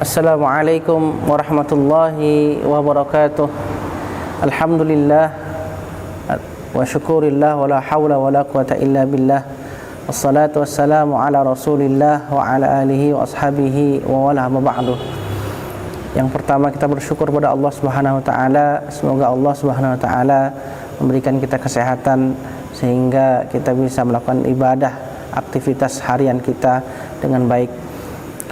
Assalamualaikum warahmatullahi wabarakatuh. Alhamdulillah wa syukurillah wa la hawla wa la quwata illa billah. Wassalatu wassalamu ala rasulillah wa ala alihi wa ashabihi wa wala ma ba'du. Yang pertama, kita bersyukur kepada Allah Subhanahu wa taala. Semoga Allah Subhanahu wa taala memberikan kita kesehatan sehingga kita bisa melakukan ibadah, aktivitas harian kita dengan baik.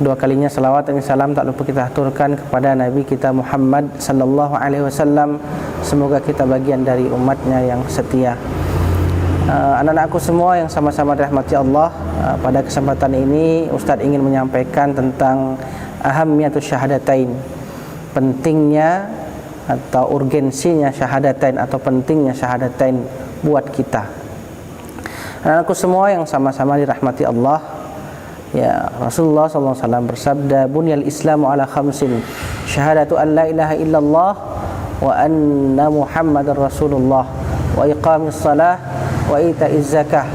Kedua kalinya salawat dan salam tak lupa kita aturkan kepada Nabi kita Muhammad sallallahu alaihi wasallam. Semoga kita bagian dari umatnya yang setia. Anak-anakku semua yang sama-sama dirahmati Allah, pada kesempatan ini Ustadz ingin menyampaikan tentang ahammiyatus syahadatain, pentingnya atau urgensinya syahadatain atau pentingnya syahadatain buat kita. Anak-anakku semua yang sama-sama dirahmati Allah, ya, Rasulullah SAW bersabda, bunyal islamu ala khamsin, syahadatu an la ilaha illallah wa anna muhammadar rasulullah wa iqamis salah wa ita'iz zakah,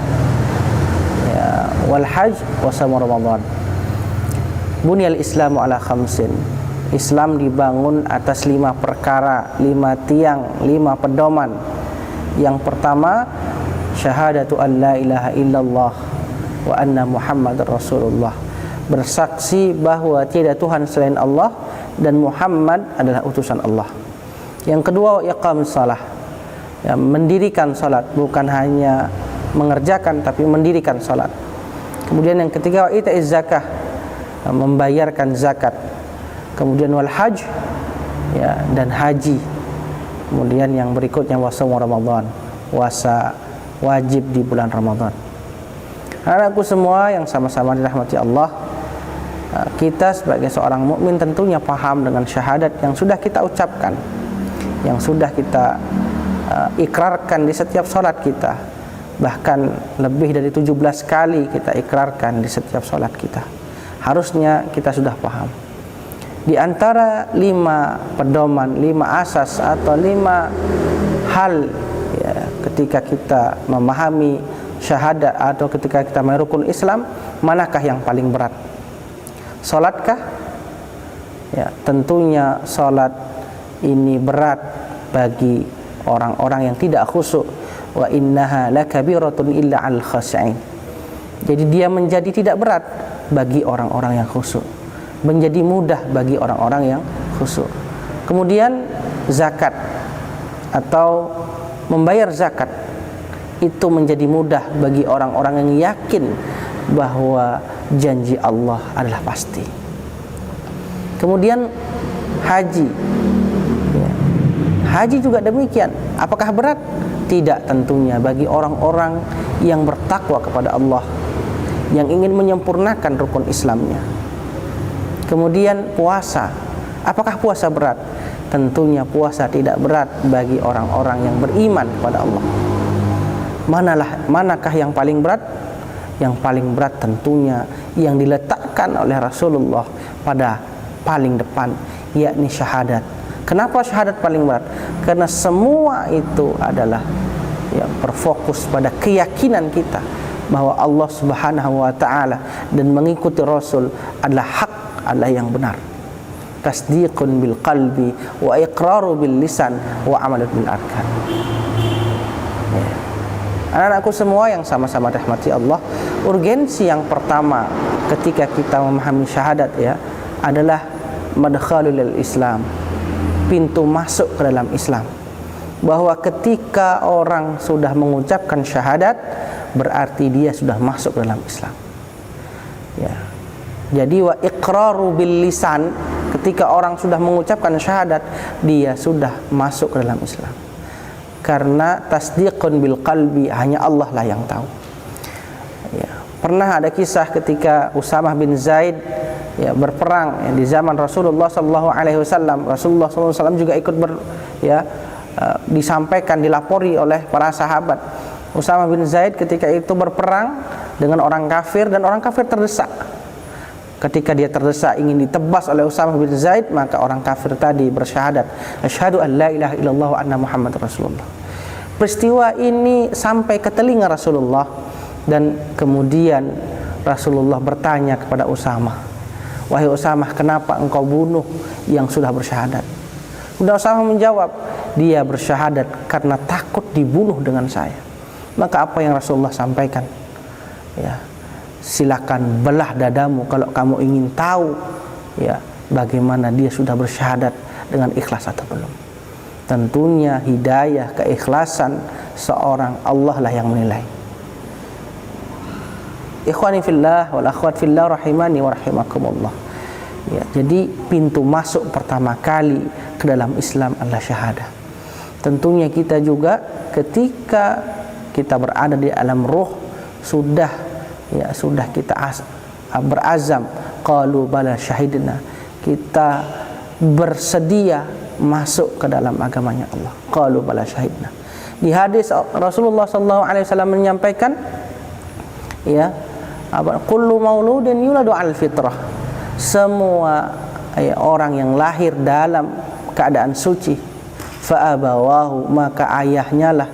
ya, wal hajj wa shaum ramadan. Bunyal islamu ala khamsin, Islam dibangun atas 5 perkara, 5 tiang, 5 pedoman. Yang pertama, syahadatu an la ilaha illallah wa anna Muhammad Rasulullah, bersaksi bahwa tiada Tuhan selain Allah dan Muhammad adalah utusan Allah. Yang kedua, iqamus salah, ya, mendirikan salat, bukan hanya mengerjakan tapi mendirikan salat. Kemudian yang ketiga, ita'iz zakah, membayarkan zakat. Kemudian wal hajj, ya, dan haji. Kemudian yang berikutnya shaum Ramadan, puasa wajib di bulan Ramadan. Anak-anakku semua yang sama-sama dirahmati Allah, kita sebagai seorang mukmin tentunya paham dengan syahadat yang sudah kita ucapkan, yang sudah kita ikrarkan di setiap salat kita. Bahkan lebih dari 17 kali kita ikrarkan di setiap salat kita. Harusnya kita sudah paham. Di antara 5 pedoman, 5 asas atau 5 hal, ya, ketika kita memahami syahadat atau ketika kita merukun Islam, manakah yang paling berat? Salatkah? Ya, tentunya salat ini berat bagi orang-orang yang tidak khusyuk. Wa innaha lakabiratun illa 'al khashi'in. Jadi dia menjadi tidak berat bagi orang-orang yang khusyuk, menjadi mudah bagi orang-orang yang khusyuk. Kemudian zakat atau membayar zakat itu menjadi mudah bagi orang-orang yang yakin bahwa janji Allah adalah pasti. Kemudian haji, ya, haji juga demikian. Apakah berat? Tidak, tentunya bagi orang-orang yang bertakwa kepada Allah, yang ingin menyempurnakan rukun Islamnya. Kemudian puasa, apakah puasa berat? Tentunya puasa tidak berat bagi orang-orang yang beriman kepada Allah. Manakah yang paling berat? Yang paling berat tentunya yang diletakkan oleh Rasulullah pada paling depan, yakni syahadat. Kenapa syahadat paling berat? Karena semua itu adalah, ya, berfokus pada keyakinan kita bahwa Allah Subhanahu wa taala dan mengikuti Rasul adalah hak, adalah yang benar. Tasdiqun bil qalbi wa iqraru bil lisan wa amalun bil arkan. Ya. Anak-anakku semua yang sama-sama rahmati Allah, urgensi yang pertama ketika kita memahami syahadat, ya, adalah madkhalul Islam, pintu masuk ke dalam Islam. Bahwa ketika orang sudah mengucapkan syahadat, berarti dia sudah masuk ke dalam Islam. Ya. Jadi wa iqraru bil lisan, ketika orang sudah mengucapkan syahadat, dia sudah masuk ke dalam Islam. Karena tasdiqun bil qalbi hanya Allah lah yang tahu. Ya, pernah ada kisah ketika Usamah bin Zaid, ya, berperang, ya, di zaman Rasulullah sallallahu alaihi wasallam. Rasulullah sallallahu alaihi wasallam juga ikut disampaikan, dilapori oleh para sahabat. Usamah bin Zaid ketika itu berperang dengan orang kafir dan orang kafir terdesak. Ketika dia terdesak ingin ditebas oleh Usamah bin Zaid, maka orang kafir tadi bersyahadat, asyhadu an la ilaha illallah wa anna Muhammadar Rasulullah. Peristiwa ini sampai ke telinga Rasulullah, dan kemudian Rasulullah bertanya kepada Usamah, Wahai Usamah, kenapa engkau bunuh yang sudah bersyahadat? Kemudian Usamah menjawab, dia bersyahadat karena takut dibunuh dengan saya. Maka apa yang Rasulullah sampaikan? Ya, silakan belah dadamu kalau kamu ingin tahu ya bagaimana dia sudah bersyahadat dengan ikhlas atau belum. Tentunya hidayah, keikhlasan seorang Allah lah yang menilai. Ikhwani fillah wal akhwat fillah rahimani wa rahimakumullah. Ya, jadi pintu masuk pertama kali ke dalam Islam adalah syahadah. Tentunya kita juga ketika kita berada di alam ruh sudah kita berazam, qalu bala syahidna, kita bersedia masuk ke dalam agamanya Allah. Qalu bala syahidna. Di hadis Rasulullah sallallahu alaihi wasallam menyampaikan, ya, kullu mauludin yuladu al fitrah. Semua orang yang lahir dalam keadaan suci, fa abawahu, maka ayahnya lah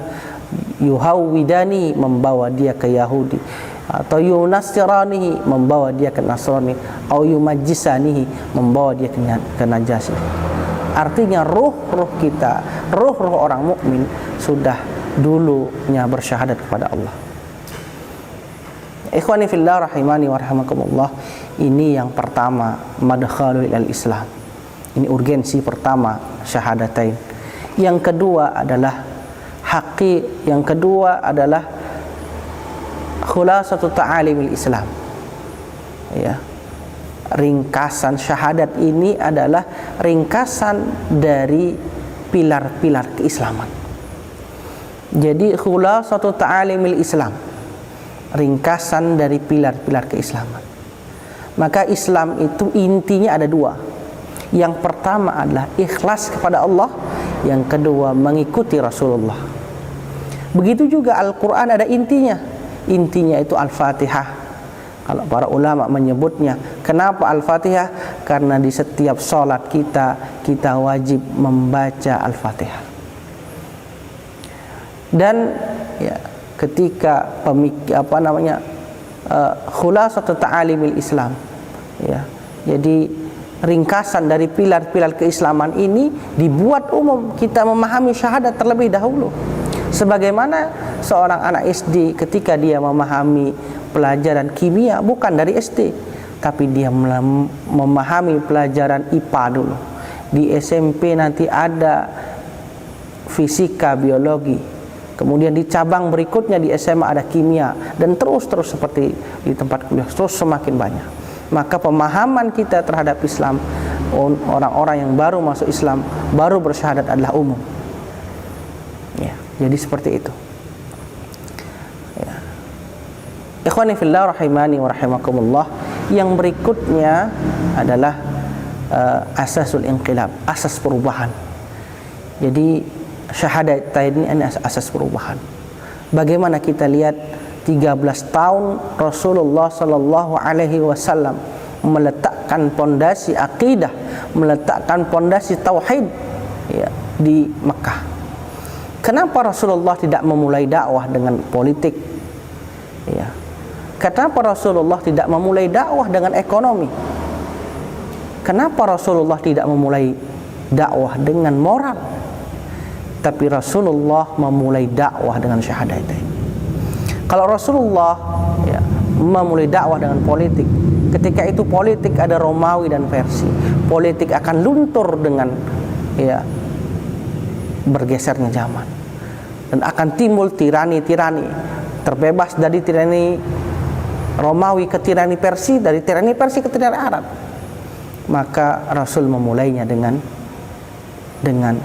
yuhawwidani, membawa dia ke Yahudi, atau yunasiranihi, membawa dia ke Nasrani, atau yumajjisanihi, membawa dia ke Najasi. Artinya ruh kita, ruh orang mukmin sudah dulunya bersyahadat kepada Allah. Ikhwani fillah rahimani wa rahimakumullah, ini yang pertama, madkhalul ilal Islam. Ini urgensi pertama, syahadatain. Yang kedua adalah khulasatu ta'alimil Islam. Ya. Ringkasan syahadat ini adalah ringkasan dari pilar-pilar keislaman. Jadi khulasatu ta'alimil Islam, ringkasan dari pilar-pilar keislaman. Maka Islam itu intinya ada dua. Yang pertama adalah ikhlas kepada Allah, yang kedua mengikuti Rasulullah. Begitu juga Al-Quran ada intinya. Intinya itu Al-Fatihah. Kalau para ulama menyebutnya, kenapa Al-Fatihah? Karena di setiap sholat kita wajib membaca Al-Fatihah. Dan ya, ketika khulasatu ta'alimil Islam, ya, jadi ringkasan dari pilar-pilar keislaman ini dibuat umum, kita memahami syahadat terlebih dahulu. Sebagaimana seorang anak SD ketika dia memahami pelajaran kimia bukan dari SD, tapi dia memahami pelajaran IPA dulu. Di SMP nanti ada fisika, biologi. Kemudian di cabang berikutnya di SMA ada kimia, dan terus seperti di tempat kuliah, terus semakin banyak. Maka pemahaman kita terhadap Islam, orang-orang yang baru masuk Islam, baru bersyahadat adalah umum. Ya, jadi seperti itu. Ya. Ikhwani fillah rahimani wa rahimakumullah, yang berikutnya adalah asasul inqilab, asas perubahan. Jadi syahadat ini asas perubahan. Bagaimana kita lihat 13 tahun Rasulullah sallallahu alaihi wasallam meletakkan pondasi akidah, meletakkan pondasi tauhid, ya, di Mekah. Kenapa Rasulullah tidak memulai dakwah dengan politik? Ya. Kenapa Rasulullah tidak memulai dakwah dengan ekonomi? Kenapa Rasulullah tidak memulai dakwah dengan moral? Tapi Rasulullah memulai dakwah dengan syahadatain. Kalau Rasulullah, ya, memulai dakwah dengan politik, ketika itu politik ada Romawi dan Persia, politik akan luntur dengan, ya, bergesernya zaman, dan akan timbul tirani-tirani, terbebas dari tirani Romawi ke tirani Persia, dari tirani Persia ke tirani Arab. Maka Rasul memulainya dengan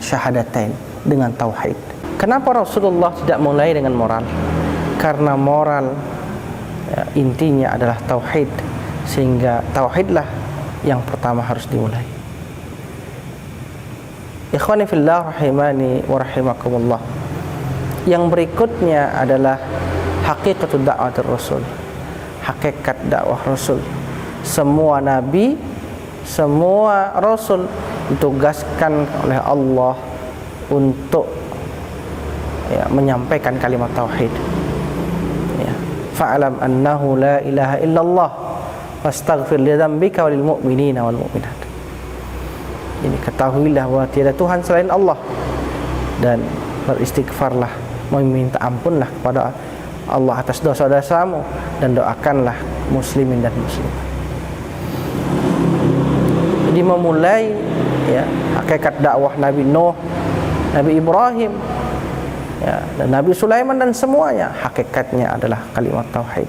syahadatain, dengan tauhid. Kenapa Rasulullah tidak mulai dengan moral? Karena moral, ya, intinya adalah tauhid, sehingga tauhidlah yang pertama harus dimulai. Ikhwani fillah rahimani wa rahimakumullah. Yang berikutnya adalah hakikatul da'watir Rasul. Hakikat dakwah Rasul. Semua nabi, semua Rasul ditugaskan oleh Allah untuk, ya, menyampaikan kalimat tauhid. Ya. Fa'lam annahu la ilaha illallah wastaghfir li dzambika walil mu'minina wal mu'minat. Ini ketahuilah bahwa tiada Tuhan selain Allah, dan beristighfarlah, meminta ampunlah kepada Allah atas dosa-dosamu, dan doakanlah muslimin dan muslimat. Jadi memulai ya hakikat dakwah Nabi Nuh, Nabi Ibrahim, ya, dan Nabi Sulaiman dan semuanya hakikatnya adalah kalimat tauhid.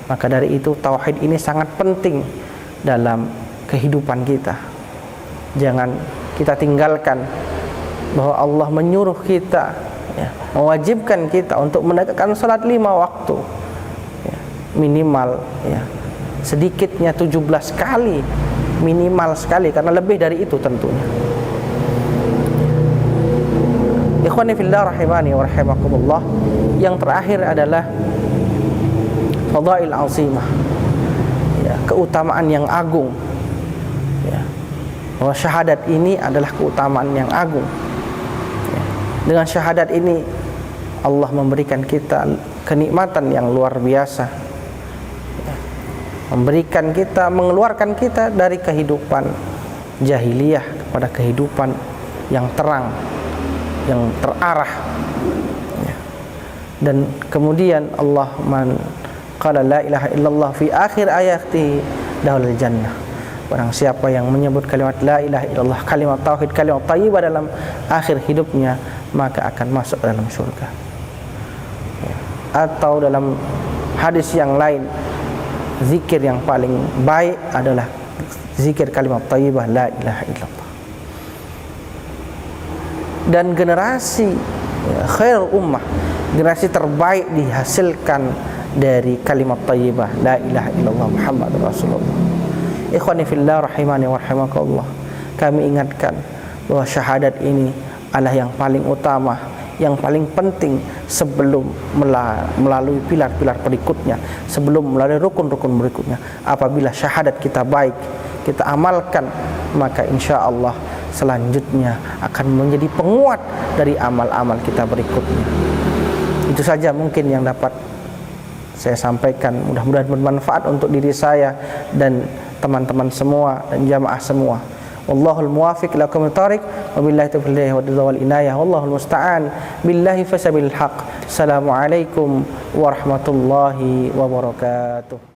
Maka dari itu tauhid ini sangat penting dalam kehidupan kita. Jangan kita tinggalkan bahwa Allah menyuruh kita, ya, mewajibkan kita untuk menegakkan salat 5 waktu, ya, minimal, ya, sedikitnya 17 kali, minimal sekali, karena lebih dari itu tentunya. Ikhwani fillah rahimani wa rahimakumullah, yang terakhir adalah fadail azimah, ya, keutamaan yang agung, ya, bahwa syahadat ini adalah keutamaan yang agung, ya. Dengan syahadat ini Allah memberikan kita kenikmatan yang luar biasa, ya, memberikan kita, mengeluarkan kita dari kehidupan jahiliyah kepada kehidupan yang terang, yang terarah, ya. Dan kemudian Allah qala la ilaha illallah fi akhir ayati dakhulul jannah. Barang siapa yang menyebut kalimat la ilaha illallah, kalimat tauhid, kalimat thayyibah dalam akhir hidupnya, maka akan masuk ke dalam surga, ya. Atau dalam hadis yang lain, zikir yang paling baik adalah zikir kalimat thayyibah la ilaha illallah. Dan generasi, ya, khairul ummah, generasi terbaik dihasilkan dari kalimat thayyibah la ilaha illallah Muhammadur Rasulullah. Ikhwani fillah rahimani wa rahimakumullah, kami ingatkan bahwa syahadat ini adalah yang paling utama, yang paling penting sebelum melalui pilar-pilar berikutnya, sebelum melalui rukun-rukun berikutnya. Apabila syahadat kita baik, kita amalkan, maka insya Allah selanjutnya akan menjadi penguat dari amal-amal kita berikutnya. Itu saja mungkin yang dapat saya sampaikan. Mudah-mudahan bermanfaat untuk diri saya dan teman-teman semua dan jamaah semua. Wallahul muwafiq ila aqwamit thariq, wabillahi taufiq wal inayah, wallahul musta'an, billahi fasabil haq. Assalamualaikum warahmatullahi wabarakatuh.